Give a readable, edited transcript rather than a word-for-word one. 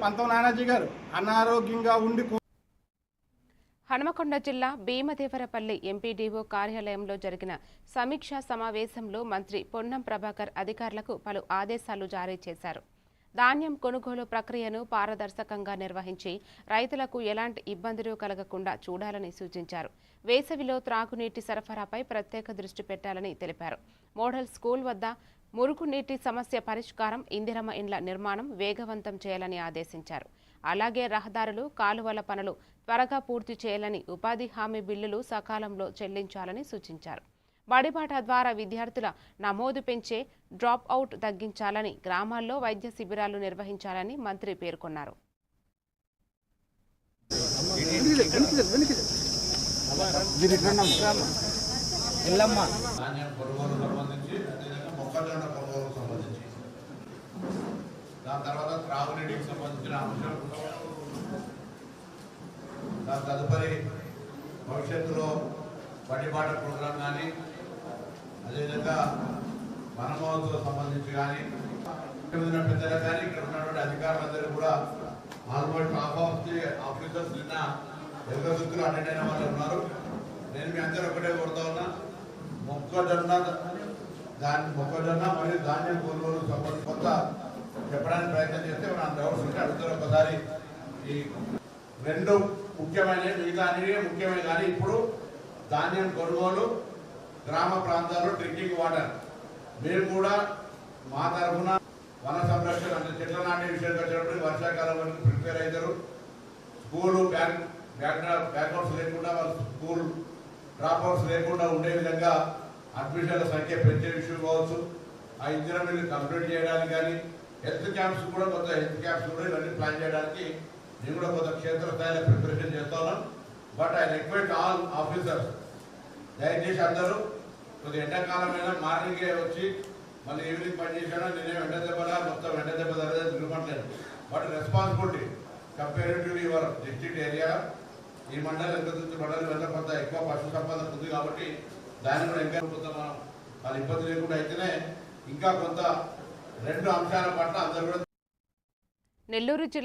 పంతం నానాజీ గారు అనారోగ్యంగా ఉండి హనుమకొండ జిల్లా భీమదేవరపల్లి ఎంపీడీఓ కార్యాలయంలో జరిగిన సమీక్షా సమావేశంలో మంత్రి పొన్నం ప్రభాకర్ అధికారులకు పలు ఆదేశాలు జారీ చేశారు. ధాన్యం కొనుగోలు ప్రక్రియను పారదర్శకంగా నిర్వహించి రైతులకు ఎలాంటి ఇబ్బందులు కలగకుండా చూడాలని సూచించారు. వేసవిలో త్రాగునీటి సరఫరాపై ప్రత్యేక దృష్టి పెట్టాలని తెలిపారు. మోడల్ స్కూల్ వద్ద మురుగునీటి సమస్య పరిష్కారం, ఇందిరమ్మ ఇండ్ల నిర్మాణం వేగవంతం చేయాలని ఆదేశించారు. అలాగే రహదారులు, కాలువల పనులు త్వరగా పూర్తి చేయాలని, ఉపాధి హామీ బిల్లులు సకాలంలో చెల్లించాలని సూచించారు. బడిబాట ద్వారా విద్యార్థుల నమోదు పెంచే డ్రాప్ అవుట్ తగ్గించాలని, గ్రామాల్లో వైద్య శిబిరాలు నిర్వహించాలని మంత్రి పేర్కొన్నారు. దాని తర్వాత త్రాగునీటికి సంబంధించిన అంశం, దాని తదుపరి భవిష్యత్తులో బడిబాట ప్రోగ్రాం కానీ, అదేవిధంగా వనమహోత్సవం సంబంధించి కానీ, పెద్దలు కానీ ఇక్కడ ఉన్నటువంటి అధికారులందరూ కూడా almost half of the officers నిన్న ఎదుగుతులు అటెండ్ అయిన వాళ్ళు ఉన్నారు. నేను మీ అందరూ ఒకటే కోరుతా ఉన్నా, మొక్కజొన్న మరియు ధాన్యం కొనుగోలు సంబంధించి కొంత చెప్పడానికి ప్రయత్నం చేస్తే మనం డౌట్స్ ఉంటే అడుగుతారు. ఒకసారి ఈ రెండు ముఖ్యమైనవి, మిగతా అన్ని ముఖ్యమైన, కానీ ఇప్పుడు ధాన్యం కొనుగోలు, గ్రామ ప్రాంతాల్లో డ్రింకింగ్ వాటర్, మీరు కూడా మా తరఫున వన సంరక్షణ అంటే చెట్ల నాటే విషయానికి వచ్చినప్పుడు వర్షాకాలం వరకు ప్రిపేర్ అవుతారు. స్కూలు బ్యాక్అవుట్స్ లేకుండా, వాళ్ళ స్కూల్ డ్రాప్అవుట్స్ లేకుండా ఉండే విధంగా అడ్మిషన్ల సంఖ్య పెంచే విషయం కావచ్చు, ఆ ఇంజనీర్ మీద కంప్లీట్ చేయడానికి కానీ, హెల్త్ క్యాంప్స్ కూడా కొంత ఇవన్నీ ప్లాన్ చేయడానికి నేను కూడా కొంత క్షేత్రస్థాయిలో ప్రిపరేషన్ చేస్తా ఉన్నాం. But I request all officers, దయచేసి అందరూ కొద్దిగా ఎండాకాలమైనా మార్నింగే వచ్చి మళ్ళీ ఈవినింగ్ పని చేసినా నేనేం ఎండ దెబ్బలా మొత్తం ఎండ దెబ్బ జరగదు తిరగట్లేదు. But responsibility comparatively your district area, ఈ మండలం మండలం వల్ల కొంత ఎక్కువ పశు సంపద ఉంది కాబట్టి దాన్ని కూడా ఇంకా కొంత మనం వాళ్ళ ఇబ్బంది లేకుండా అయితేనే ఇంకా కొంత రెండు అంశాల పట్ల అందరూ కూడా. నెల్లూరు జిల్లా